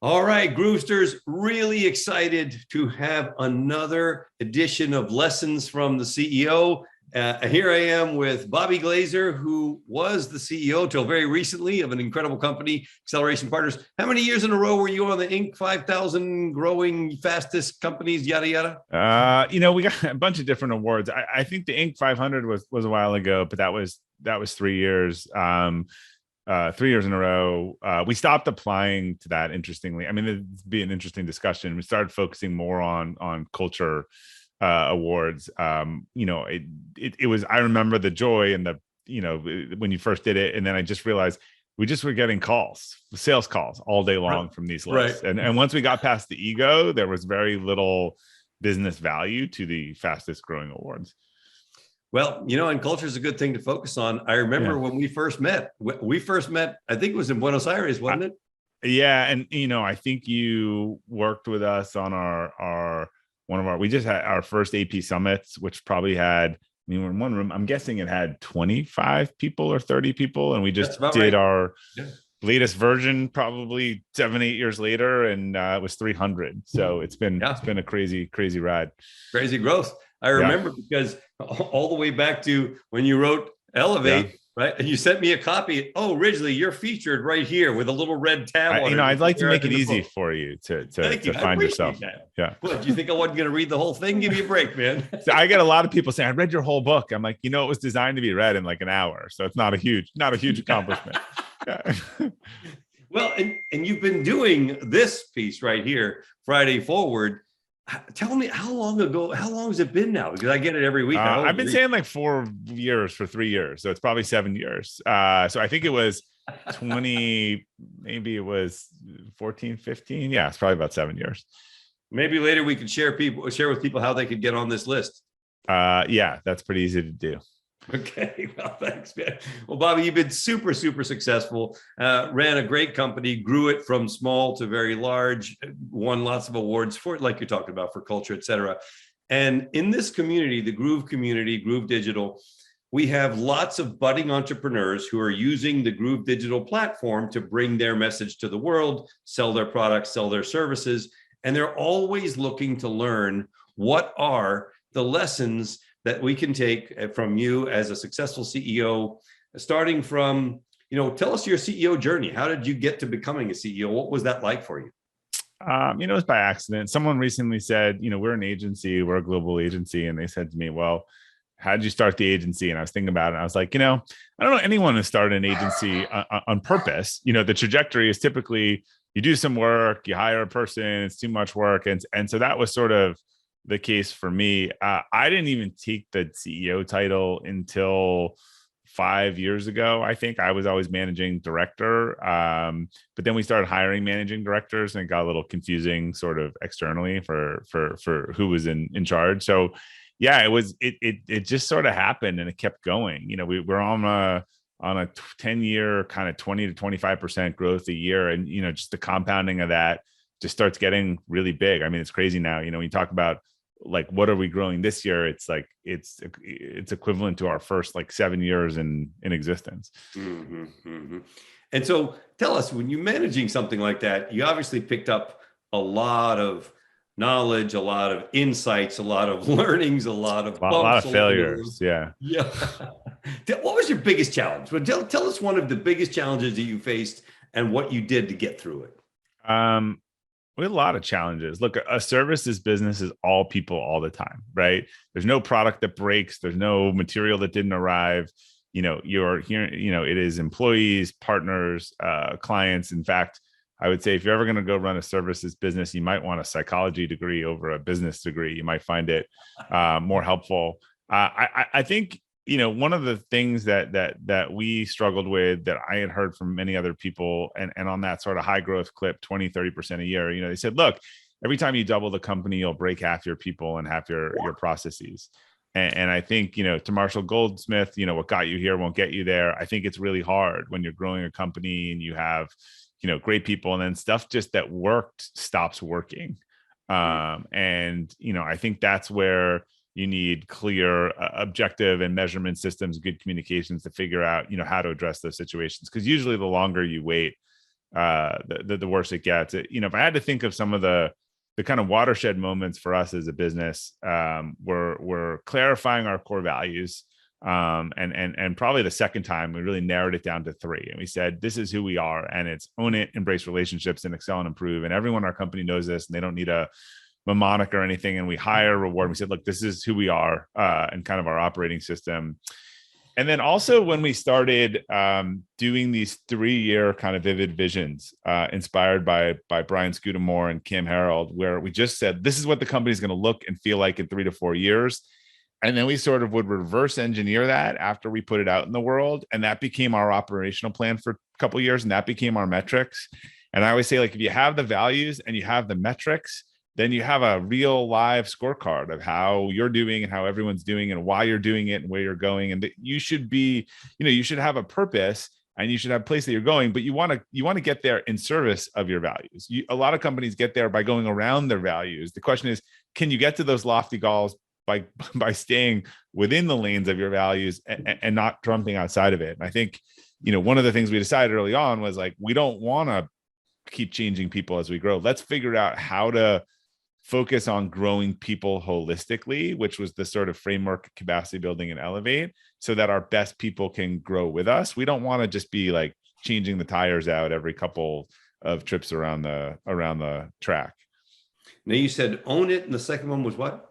All right, Groovesters, really excited to have another edition of Lessons from the CEO. Here I am with Bobby Glazer, who was the CEO till very recently of an incredible company, Acceleration Partners. How many years in a row were you on the Inc. 5,000 growing fastest companies, yada, yada? We got a bunch of different awards. I think the Inc. 500 was a while ago, but that was 3 years. 3 years in a row. We stopped applying to that. Interestingly, I mean, it'd be an interesting discussion. We started focusing more on culture awards. It was. I remember the joy and when you first did it, and then I just realized we just were getting sales calls all day long from these lists. Right. And once we got past the ego, there was very little business value to the fastest growing awards. Well, and culture is a good thing to focus on. I remember when we first met, I think it was in Buenos Aires, wasn't it? Yeah. And, I think you worked with us on we just had our first AP summits, which probably had, we're in one room. I'm guessing it had 25 people or 30 people. And we just did our latest version, probably 7-8 years later. And it was 300. So it's been a crazy, crazy ride. Crazy growth. I remember because all the way back to when you wrote Elevate, right? And you sent me a copy. Oh, Ridgely, you're featured right here with a little red tab on it. I'd like to make it easy for you to find yourself. That. Yeah. What, do you think I wasn't going to read the whole thing? Give me a break, man. So I get a lot of people saying, I read your whole book. I'm like, it was designed to be read in like an hour. So it's not a huge accomplishment. Well, and you've been doing this piece right here, Friday Forward. Tell me how long has it been now? Because I get it every week. I've been saying like 4 years for 3 years. So it's probably 7 years. So I think it was 20, maybe it was 14, 15. Yeah, it's probably about 7 years. Maybe later we could share with people how they could get on this list. Yeah, that's pretty easy to do. Okay, well, thanks, man. Well, Bobby, you've been super, super successful. Ran a great company, grew it from small to very large, won lots of awards for it, like you're talking about, for culture, et cetera. And in this community, the Groove community, Groove Digital, we have lots of budding entrepreneurs who are using the Groove Digital platform to bring their message to the world, sell their products, sell their services. And they're always looking to learn what are the lessons that we can take from you as a successful CEO, starting from, tell us your CEO journey. How did you get to becoming a CEO? What was that like for you? It was by accident. Someone recently said, we're an agency, we're a global agency. And they said to me, well, how did you start the agency? And I was thinking about it. And I was like, I don't know anyone who started an agency on purpose. The trajectory is typically you do some work, you hire a person, it's too much work. And so that was sort of the case for me. I didn't even take the CEO title until 5 years ago. I think I was always managing director. But then we started hiring managing directors, and it got a little confusing sort of externally for who was in charge. So yeah, it just sort of happened, and it kept going. We're on a 10-year kind of 20 to 25% growth a year. And, just the compounding of that just starts getting really big. I mean, it's crazy now, when you talk about like, what are we growing this year? It's like, it's equivalent to our first 7 years in existence. Mm-hmm, mm-hmm. And so tell us, when you're managing something like that, you obviously picked up a lot of knowledge, a lot of insights, a lot of learnings, a lot of failures. Yeah. What was your biggest challenge? Well, tell us one of the biggest challenges that you faced and what you did to get through it. We had a lot of challenges. Look, a services business is all people all the time, right? There's no product that breaks. There's no material that didn't arrive. You're here, it is employees, partners, clients. In fact, I would say if you're ever going to go run a services business, you might want a psychology degree over a business degree. You might find it more helpful. I think, one of the things that we struggled with, that I had heard from many other people, and on that sort of high growth clip, 20, 30% a year, they said, look, every time you double the company, you'll break half your people and half your processes. And I think, to Marshall Goldsmith, what got you here won't get you there. I think it's really hard when you're growing a company and you have, great people, and then stuff just that worked stops working. And, I think that's where you need clear objective and measurement systems, good communications to figure out, how to address those situations. Because usually the longer you wait, the worse it gets. If I had to think of some of the kind of watershed moments for us as a business, we're clarifying our core values. And probably the second time we really narrowed it down to 3, and we said, this is who we are, and it's own it, embrace relationships, and excel and improve. And everyone in our company knows this, and they don't need a mnemonic or anything. And we hire, reward. We said, look, this is who we are, and kind of our operating system. And then also when we started doing these 3-year kind of vivid visions, inspired by Brian Scudamore and Kim Harold, where we just said, this is what the company is going to look and feel like in 3 to 4 years. And then we sort of would reverse engineer that after we put it out in the world. And that became our operational plan for a couple of years. And that became our metrics. And I always say, like, if you have the values and you have the metrics, then you have a real live scorecard of how you're doing and how everyone's doing and why you're doing it and where you're going. And you should be, you should have a purpose and you should have a place that you're going, but you want to get there in service of your values. A lot of companies get there by going around their values. The question is, can you get to those lofty goals by staying within the lanes of your values and not jumping outside of it? And I think, one of the things we decided early on was, like, we don't want to keep changing people as we grow. Let's figure out how to focus on growing people holistically, which was the sort of framework, capacity building and elevate, so that our best people can grow with us. We don't want to just be like changing the tires out every couple of trips around the track. Now you said own it, and the second one was what?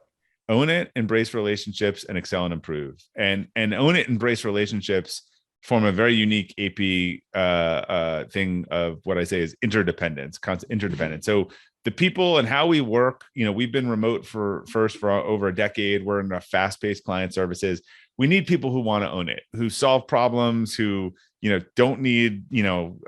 Own it, embrace relationships, and excel and improve. And own it, embrace relationships form a very unique AP thing of what I say is interdependence, constant interdependence. So the people and how we work, we've been remote for over a decade. We're in a fast-paced client services. We need people who want to own it, who solve problems, who, don't need,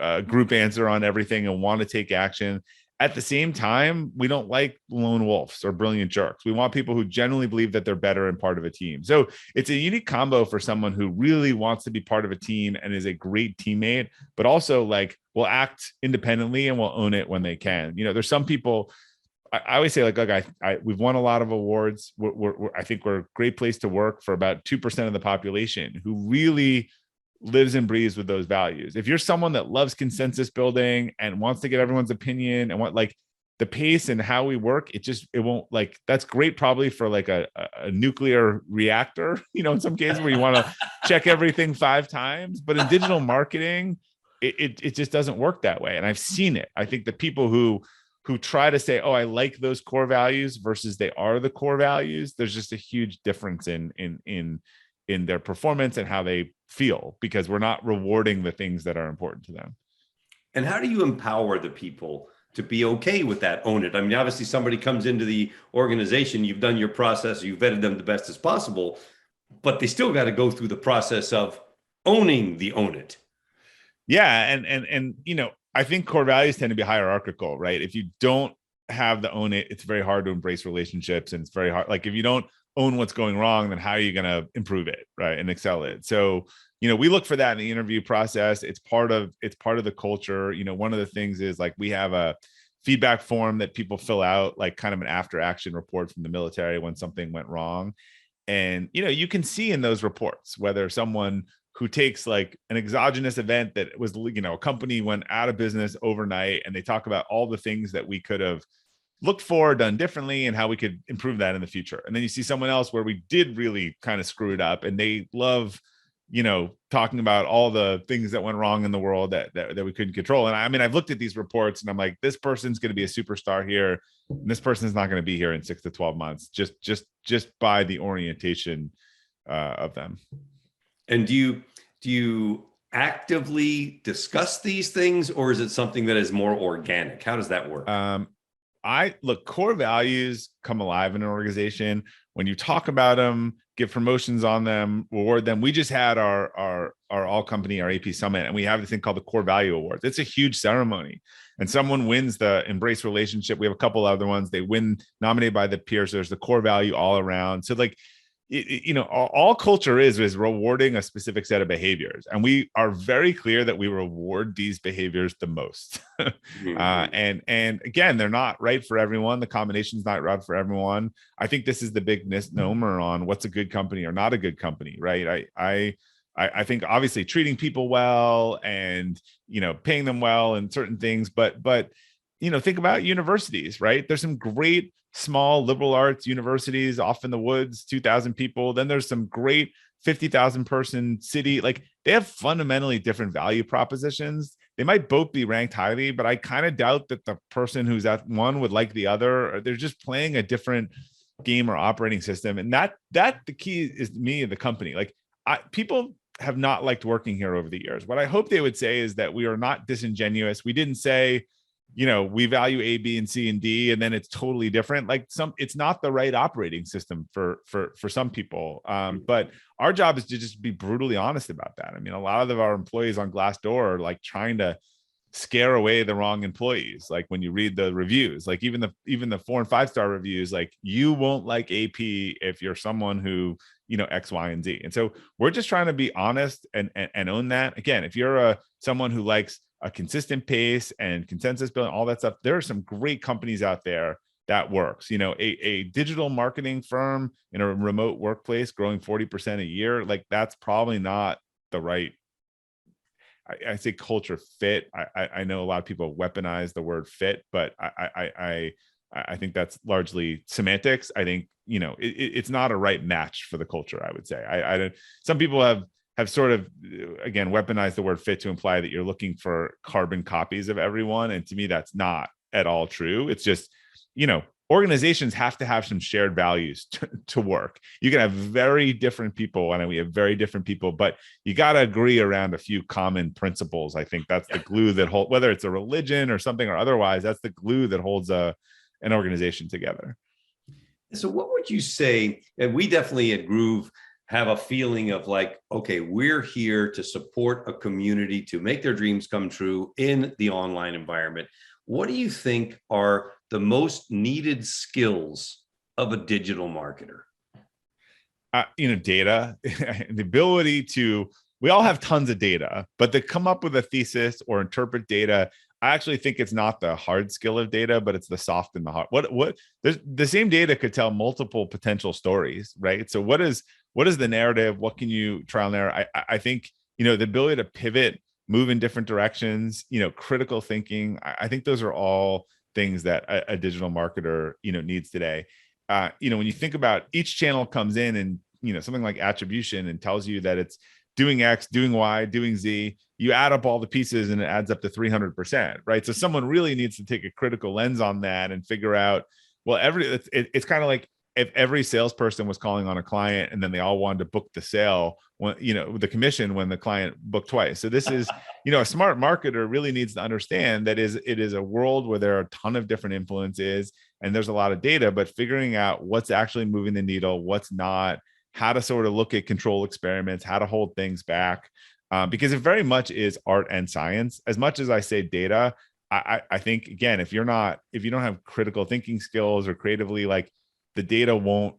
a group answer on everything and want to take action. At the same time, we don't like lone wolves or brilliant jerks. We want people who genuinely believe that they're better and part of a team. So it's a unique combo for someone who really wants to be part of a team and is a great teammate, but also like will act independently and will own it when they can. There's some people, I always say, like, look, we've won a lot of awards. I think we're a great place to work for about 2% of the population who really lives and breathes with those values. If you're someone that loves consensus building and wants to get everyone's opinion and want, like, the pace and how we work, it won't, like, that's great probably for like a nuclear reactor, in some cases where you want to check everything 5 times, but in digital marketing, it just doesn't work that way. And I've seen it. I think the people who try to say, oh, I like those core values versus they are the core values, there's just a huge difference in their performance and how they feel, because we're not rewarding the things that are important to them. And how do you empower the people to be okay with that? Own it. I mean, obviously somebody comes into the organization, you've done your process, you've vetted them the best as possible, but they still got to go through the process of owning the own it. Yeah. And, I think core values tend to be hierarchical, right? If you don't have the own it, it's very hard to embrace relationships. And it's very hard. Like, if you don't own what's going wrong, then how are you going to improve it, right, and excel it? So, we look for that in the interview process. It's part of the culture. One of the things is, like, we have a feedback form that people fill out, like kind of an after action report from the military when something went wrong. And, you can see in those reports whether someone who takes like an exogenous event that was, a company went out of business overnight, and they talk about all the things that we could have looked for, done differently, and how we could improve that in the future. And then you see someone else where we did really kind of screw it up, and they love, talking about all the things that went wrong in the world that we couldn't control. And I mean, I've looked at these reports and I'm like, this person's going to be a superstar here, and this person's not going to be here in 6 to 12 months, just by the orientation of them. And do you actively discuss these things, or is it something that is more organic? How does that work? Core values come alive in an organization when you talk about them, give promotions on them, reward them. We just had our all company, our AP summit, and we have this thing called the Core Value Awards. It's a huge ceremony, and someone wins the Embrace Relationship. We have a couple other ones. They win nominated by the peers. So there's the core value all around. So like, all culture is rewarding a specific set of behaviors, and we are very clear that we reward these behaviors the most. And again, they're not right for everyone. The combination's not right for everyone. I think this is the big misnomer on what's a good company or not a good company, right? I think obviously treating people well and, paying them well and certain things, but, think about universities, right? There's some great small liberal arts universities off in the woods, 2,000 people. Then there's some great 50,000 person city. Like, they have fundamentally different value propositions. They might both be ranked highly, but I kind of doubt that the person who's at one would like the other, or they're just playing a different game or operating system. And that the key is me, the company. Like, people have not liked working here over the years. What I hope they would say is that we are not disingenuous. We didn't say, we value A, B, and C, and D, and then it's totally different. Like, it's not the right operating system for some people. But our job is to just be brutally honest about that. I mean, a lot of our employees on Glassdoor are like trying to scare away the wrong employees. Like, when you read the reviews, like even the 4 and 5-star reviews, like, you won't like AP if you're someone who, X, Y, and Z. And so we're just trying to be honest and own that. Again, if you're someone who likes a consistent pace and consensus building, all that stuff, there are some great companies out there that works. A digital marketing firm in a remote workplace growing 40% a year, like, that's probably not the right, I say culture fit. I know a lot of people weaponize the word fit, but I think that's largely semantics. I think, it's not a right match for the culture, I would say. I don't, some people have sort of, again, weaponized the word fit to imply that you're looking for carbon copies of everyone. And to me, that's not at all true. It's just, organizations have to have some shared values to work. You can have very different people, and we have very different people, but you got to agree around a few common principles. I think that's the glue that holds, whether it's a religion or something or otherwise, that's the glue that holds an organization together. So what would you say, and we definitely at Groove have a feeling of like, okay, we're here to support a community to make their dreams come true in the online environment. What do you think are the most needed skills of a digital marketer? Data, the ability to, we all have tons of data, but to come up with a thesis or interpret data, I actually think it's not the hard skill of data, but it's the soft and the hard. There's the same data could tell multiple potential stories, right? So what is the narrative? What can you trial and error? I think, the ability to pivot, move in different directions, critical thinking. I think those are all things that a digital marketer, needs today. When you think about each channel comes in and, something like attribution and tells you that it's doing X, doing Y, doing Z, you add up all the pieces and it adds up to 300%, right? So someone really needs to take a critical lens on that and figure out, well, it's kind of like if every salesperson was calling on a client and then they all wanted to book the sale, when, the commission when the client booked twice. So this is, a smart marketer really needs to understand that it is a world where there are a ton of different influences and there's a lot of data, but figuring out what's actually moving the needle, what's not, how to sort of look at control experiments, how to hold things back. Because it very much is art and science. As much as I say data, I think, again, if you don't have critical thinking skills or creatively, like, the data won't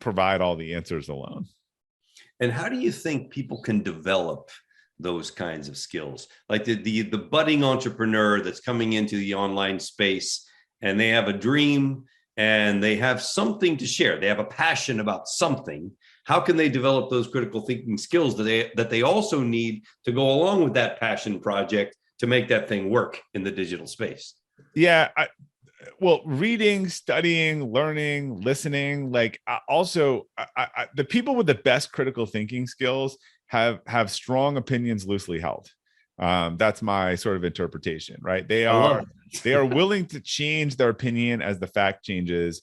provide all the answers alone. And how do you think people can develop those kinds of skills? Like the budding entrepreneur that's coming into the online space and they have a dream and they have something to share. They have a passion about something. How can they develop those critical thinking skills that they also need to go along with that passion project to make that thing work in the digital space? Yeah. Reading, studying, learning, listening, like, also the people with the best critical thinking skills have strong opinions loosely held. That's my sort of interpretation, right? They are willing to change their opinion as the fact changes.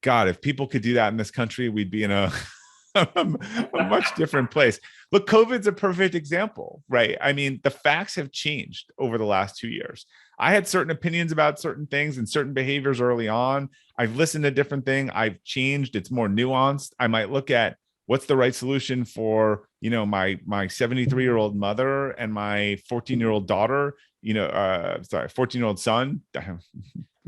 God, if people could do that in this country, we'd be in a much different place. Look, COVID's a perfect example, right? I mean, the facts have changed over the last 2 years. I had certain opinions about certain things and certain behaviors early on. I've listened to different things. I've changed. It's more nuanced. I might look at what's the right solution for, my 73-year-old mother and my 14-year-old daughter, 14-year-old son.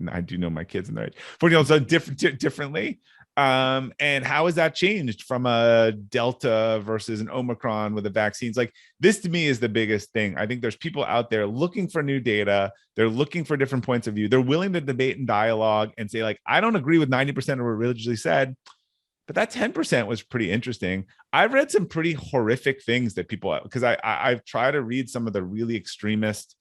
I do know my kids and their age. 14-year-old son differently. And how has that changed from a Delta versus an Omicron with the vaccines? Like, this to me is the biggest thing. I think there's people out there looking for new data. They're looking for different points of view. They're willing to debate and dialogue and say, like, I don't agree with 90% of what religiously said, But that 10% was pretty interesting. I've read some pretty horrific things that people, because I've tried to read some of the really extremist,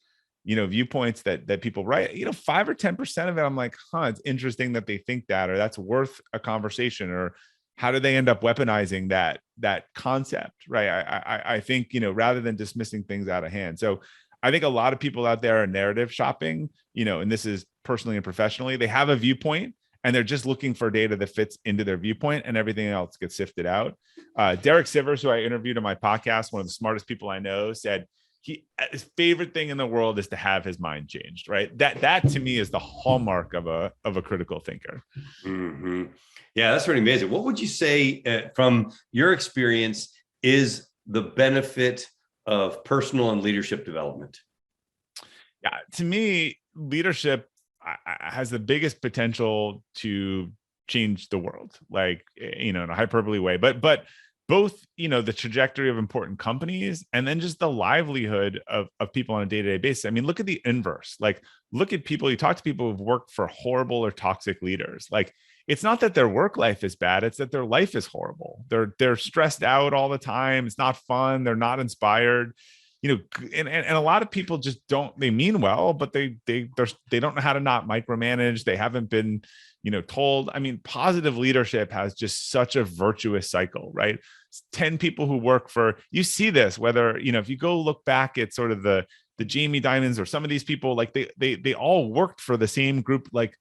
viewpoints that people write, 5 or 10% of it. I'm like, it's interesting that they think that, or that's worth a conversation, or how do they end up weaponizing that concept, right? I think, rather than dismissing things out of hand. So I think a lot of people out there are narrative shopping, and this is personally and professionally, they have a viewpoint and they're just looking for data that fits into their viewpoint, and everything else gets sifted out. Derek Sivers, who I interviewed on my podcast, one of the smartest people I know, said his favorite thing in the world is to have his mind changed, right? That to me is the hallmark of a critical thinker. Mm-hmm. Yeah, that's pretty amazing. What would you say from your experience is the benefit of personal and leadership development? Yeah, to me, leadership has the biggest potential to change the world, like, in a hyperbole way, but both, the trajectory of important companies, and then just the livelihood of people on a day-to-day basis. I mean, look at the inverse. Like, look at people, you talk to people who've worked for horrible or toxic leaders. Like, it's not that their work life is bad, it's that their life is horrible. They're stressed out all the time. It's not fun. They're not inspired. And a lot of people just they mean well, but they don't know how to not micromanage. They haven't been, told. I mean, positive leadership has just such a virtuous cycle, right? 10 people who work for, you see this, whether, if you go look back at sort of the Jamie Dimons or some of these people, like they all worked for the same group, like,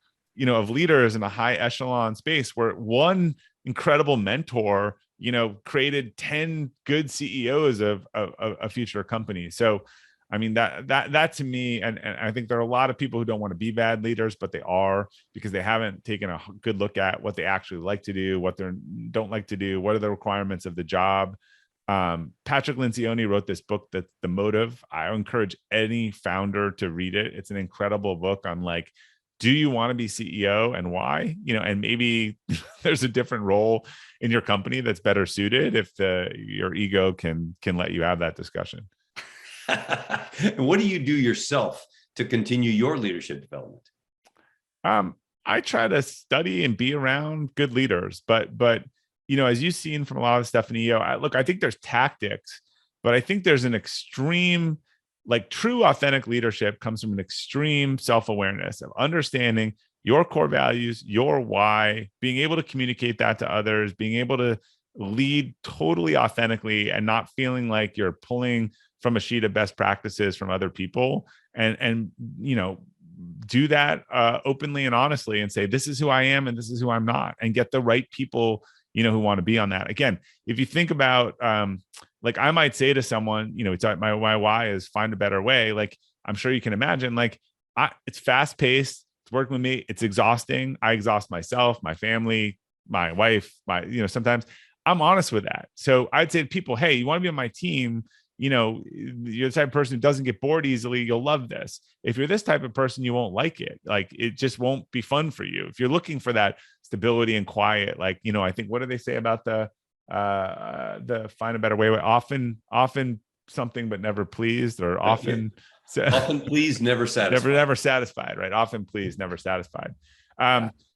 of leaders in a high echelon space, where one incredible mentor, created 10 good CEOs of future companies. So, I mean, that to me, and I think there are a lot of people who don't want to be bad leaders, but they are, because they haven't taken a good look at what they actually like to do, what they don't like to do, what are the requirements of the job. Patrick Lencioni wrote this book, that's The Motive. I encourage any founder to read it. It's an incredible book on, like, do you want to be CEO and why? And maybe there's a different role in your company that's better suited if your ego can let you have that discussion. And what do you do yourself to continue your leadership development? I try to study and be around good leaders, but as you've seen from a lot of stuff in EO, I think there's tactics, but I think there's an extreme, like, true authentic leadership comes from an extreme self-awareness of understanding your core values, your why, being able to communicate that to others, being able to lead totally authentically and not feeling like you're pulling from a sheet of best practices from other people, and do that openly and honestly, and say, this is who I am and this is who I'm not, and get the right people, who want to be on that. Again, if you think about, like, I might say to someone, my why is find a better way. Like, I'm sure you can imagine, like, it's fast paced, it's working with me, it's exhausting. I exhaust myself, my family, my wife, sometimes I'm honest with that. So I'd say to people, hey, you want to be on my team? You're the type of person who doesn't get bored easily. You'll love this. If you're this type of person, you won't like it. Like, it just won't be fun for you. If you're looking for that stability and quiet, like, I think, what do they say about the find a better way? Often something, but never pleased, or often pleased, never satisfied. Never satisfied, right? Often pleased, never satisfied.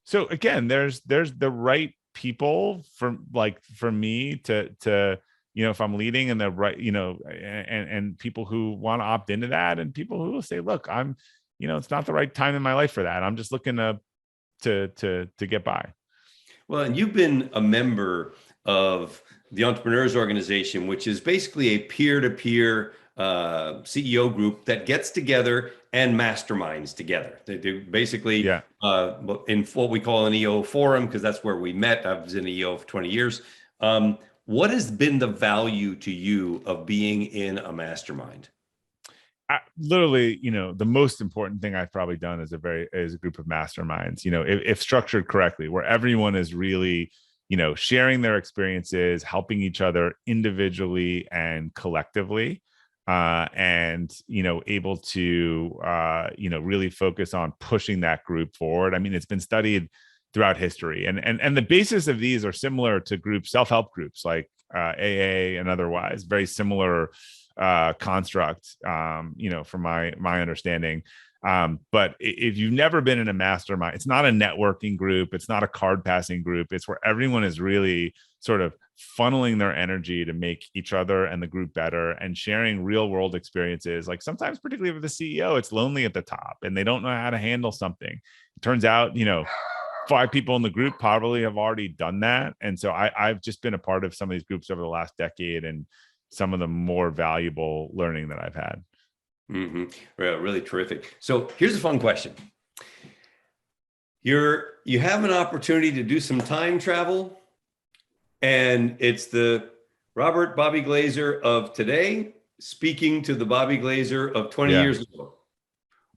So again, there's the right people for me to if I'm leading, and the right, and people who want to opt into that, and people who will say, look, I'm, it's not the right time in my life for that. I'm just looking to get by. Well, and you've been a member of the Entrepreneurs Organization, which is basically a peer-to-peer CEO group that gets together and masterminds together. They do basically in what we call an EO forum, because that's where we met. I was in EO for 20 years. What has been the value to you of being in a mastermind? Literally, the most important thing I've probably done is a group of masterminds, if structured correctly, where everyone is really, sharing their experiences, helping each other individually and collectively, and, able to, really focus on pushing that group forward. I mean, it's been studied throughout history, and the basis of these are similar to self-help groups like AA and otherwise, very similar construct, from my understanding. But if you've never been in a mastermind, it's not a networking group. It's not a card passing group. It's where everyone is really sort of funneling their energy to make each other and the group better and sharing real world experiences. Like sometimes, particularly with the CEO, it's lonely at the top and they don't know how to handle something. It turns out, 5 people in the group probably have already done that. And so I've just been a part of some of these groups over the last decade and some of the more valuable learning that I've had. Mm-hmm. Really terrific. So here's a fun question. You have an opportunity to do some time travel, and it's the Robert Bobby Glazer of today speaking to the Bobby Glazer of 20 years ago.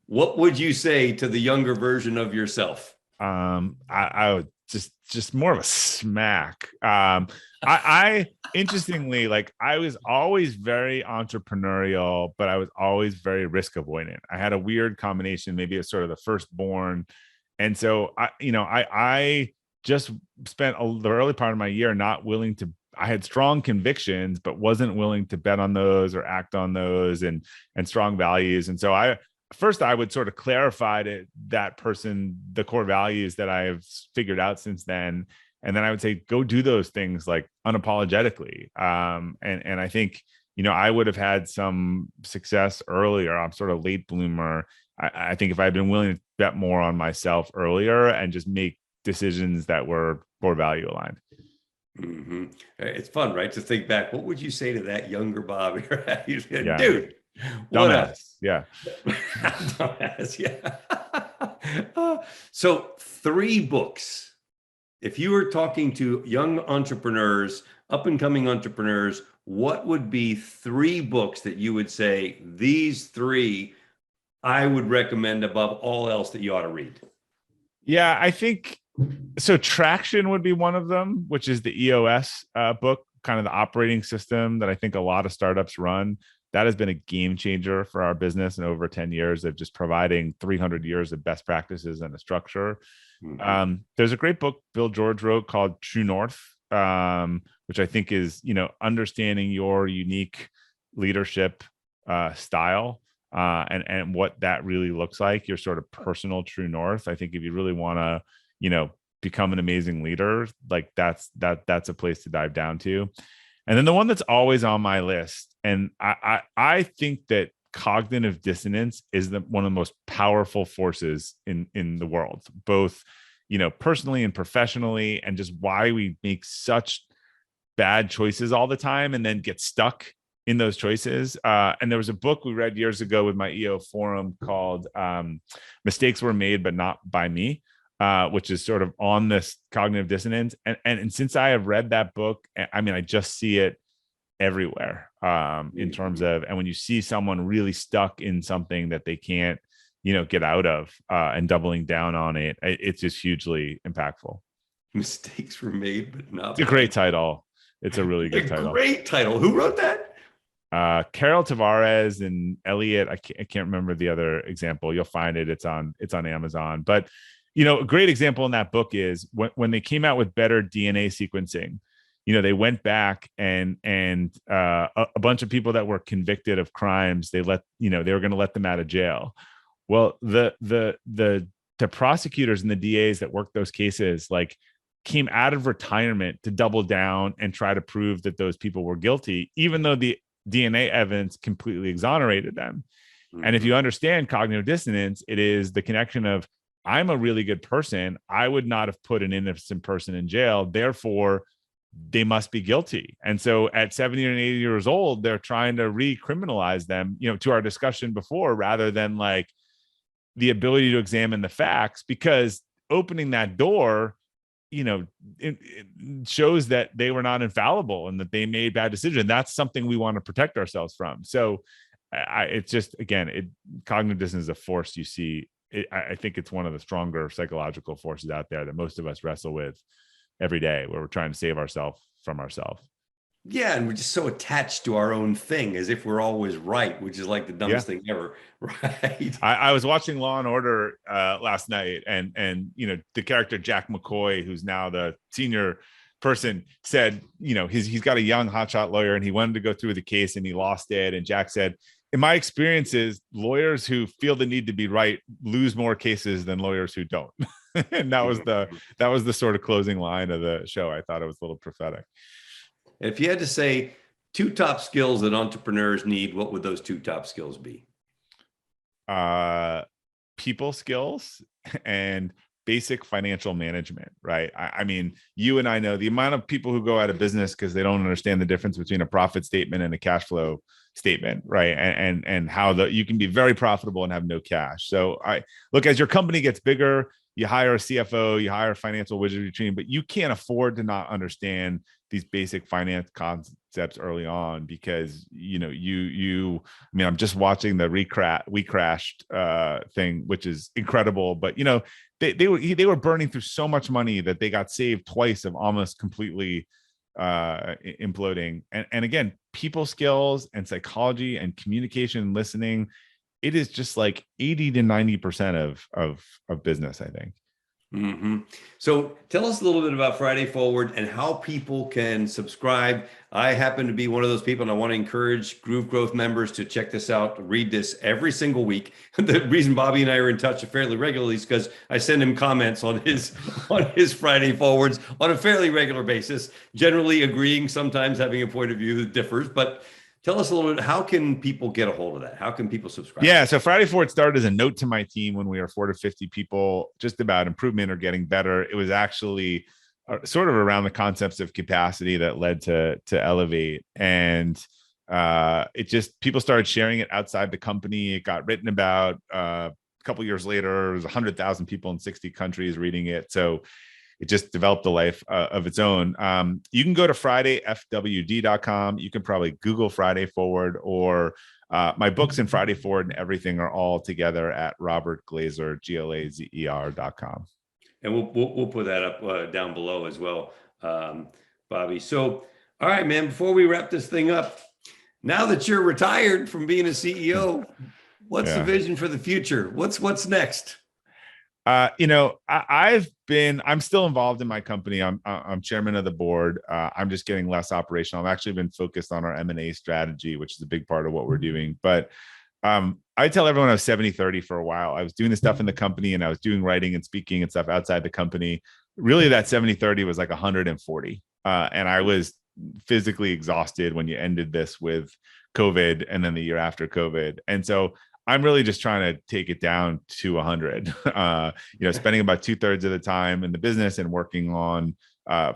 What would you say to the younger version of yourself? I would just more of a smack. I interestingly, like I was always very entrepreneurial, but I was always very risk avoidant. I had a weird combination, maybe it's sort of the firstborn. And so I just spent the early part of my year not willing to, I had strong convictions, but wasn't willing to bet on those or act on those and strong values. And so I would sort of clarify to that person the core values that I have figured out since then. And then I would say, go do those things like unapologetically. And I think, I would have had some success earlier. I'm sort of late bloomer. I think if I had been willing to bet more on myself earlier and just make decisions that were more value aligned. Mm-hmm. It's fun, right? To think back. What would you say to that younger Bobby? Yeah. Dude, what else? Yeah. Dumbass, yeah. So 3 books. If you were talking to young entrepreneurs, up and coming entrepreneurs, what would be 3 books that you would say, these 3 I would recommend above all else that you ought to read? Yeah, I think so. Traction would be one of them, which is the EOS book, kind of the operating system that I think a lot of startups run. That has been a game changer for our business in over 10 years of just providing 300 years of best practices and a structure. Mm-hmm. There's a great book Bill George wrote called True North, which I think is, understanding your unique leadership style and what that really looks like, your sort of personal true north. I think if you really want to, become an amazing leader, like that's a place to dive down to. And then the one that's always on my list, and I think that cognitive dissonance is one of the most powerful forces in the world, both, personally and professionally, and just why we make such bad choices all the time and then get stuck in those choices. And there was a book we read years ago with my EO forum called Mistakes Were Made, But Not by Me, which is sort of on this cognitive dissonance. And since I have read that book, I mean, I just see it everywhere in terms of, and when you see someone really stuck in something that they can't, get out of and doubling down on it, it's just hugely impactful. Mistakes Were Made, But Not. It's a great title. It's a really good title. Great title. Who wrote that? Carol Tavares and Elliot. I can't remember the other example. You'll find it. It's on Amazon. But a great example in that book is when they came out with better DNA sequencing. They went back and a bunch of people that were convicted of crimes, they were going to let them out of jail. Well, the prosecutors and the DAs that worked those cases came out of retirement to double down and try to prove that those people were guilty, even though the DNA evidence completely exonerated them. Mm-hmm. And if you understand cognitive dissonance, it is the connection of, I'm a really good person. I would not have put an innocent person in jail. Therefore, they must be guilty. And so at 70 and 80 years old, they're trying to recriminalize them, to our discussion before, rather than the ability to examine the facts, because opening that door, it shows that they were not infallible and that they made bad decisions. That's something we want to protect ourselves from. So it's just, again, cognitive dissonance is a force you see. I think it's one of the stronger psychological forces out there that most of us wrestle with every day, where we're trying to save ourselves from ourselves. Yeah, and we're just so attached to our own thing, as if we're always right, which is the dumbest thing ever, right? I was watching Law and Order last night, and the character Jack McCoy, who's now the senior person said, he's got a young hotshot lawyer and he wanted to go through the case and he lost it. And Jack said, in my experiences, lawyers who feel the need to be right lose more cases than lawyers who don't. And that was the sort of closing line of the show. I thought it was a little prophetic. If you had to say 2 top skills that entrepreneurs need, what would those 2 top skills be? People skills and basic financial management, right? I mean, you and I know the amount of people who go out of business because they don't understand the difference between a profit statement and a cash flow statement, right? And how you can be very profitable and have no cash. So as your company gets bigger, you hire a CFO, you hire a financial wizardry team, but you can't afford to not understand these basic finance concepts early on because I'm just watching the We Crashed thing, which is incredible, but they were burning through so much money that they got saved twice of almost completely imploding. And again, people skills and psychology and communication and listening, it is just like 80 to 90% of business, I think. Mm-hmm. So tell us a little bit about Friday Forward and how people can subscribe. I happen to be one of those people, and I want to encourage Groove Growth members to check this out, read this every single week. The reason Bobby and I are in touch fairly regularly is because I send him comments on his Friday Forwards on a fairly regular basis, generally agreeing, sometimes having a point of view that differs, but tell us a little bit, how can people get a hold of that? How can people subscribe? Yeah, so Friday Forward started as a note to my team when we were 4 to 50 people, just about improvement or getting better. It was actually sort of around the concepts of capacity that led to Elevate. And people started sharing it outside the company. It got written about a couple years later. There was 100,000 people in 60 countries reading it. So it just developed a life of its own. You can go to FridayFWD.com. You can probably Google Friday Forward, or my books and Friday Forward and everything are all together at RobertGlazer.com. And we'll put that up down below as well, Bobby. So, all right, man, before we wrap this thing up, now that you're retired from being a CEO, what's the vision for the future? What's next? I'm still involved in my company. I'm chairman of the board. I'm just getting less operational. I've actually been focused on our M&A strategy, which is a big part of what we're doing. But I tell everyone I was 70-30 for a while. I was doing the stuff in the company and I was doing writing and speaking and stuff outside the company. Really, that 70-30 was like 140. And I was physically exhausted when you ended this with COVID and then the year after COVID. And so I'm really just trying to take it down to 100, spending about 2/3 of the time in the business and working on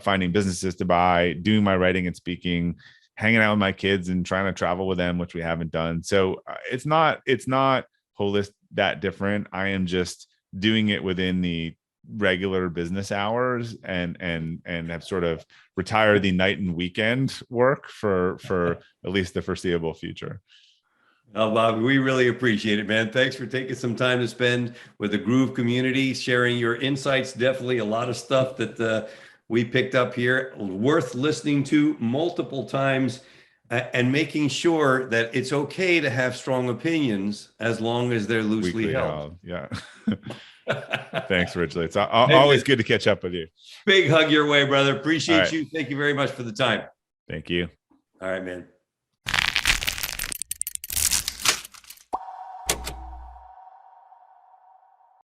finding businesses to buy, doing my writing and speaking, hanging out with my kids and trying to travel with them, which we haven't done. So it's not holistic that different. I am just doing it within the regular business hours and have sort of retired the night and weekend work for at least the foreseeable future. Well, Bob, we really appreciate it, man. Thanks for taking some time to spend with the Groove community, sharing your insights. Definitely a lot of stuff that we picked up here, worth listening to multiple times and making sure that it's okay to have strong opinions as long as they're loosely held. Yeah. Thanks, Ridgely. It's always good to catch up with you. Big hug your way, brother. Appreciate you. Thank you very much for the time. Thank you. All right, man.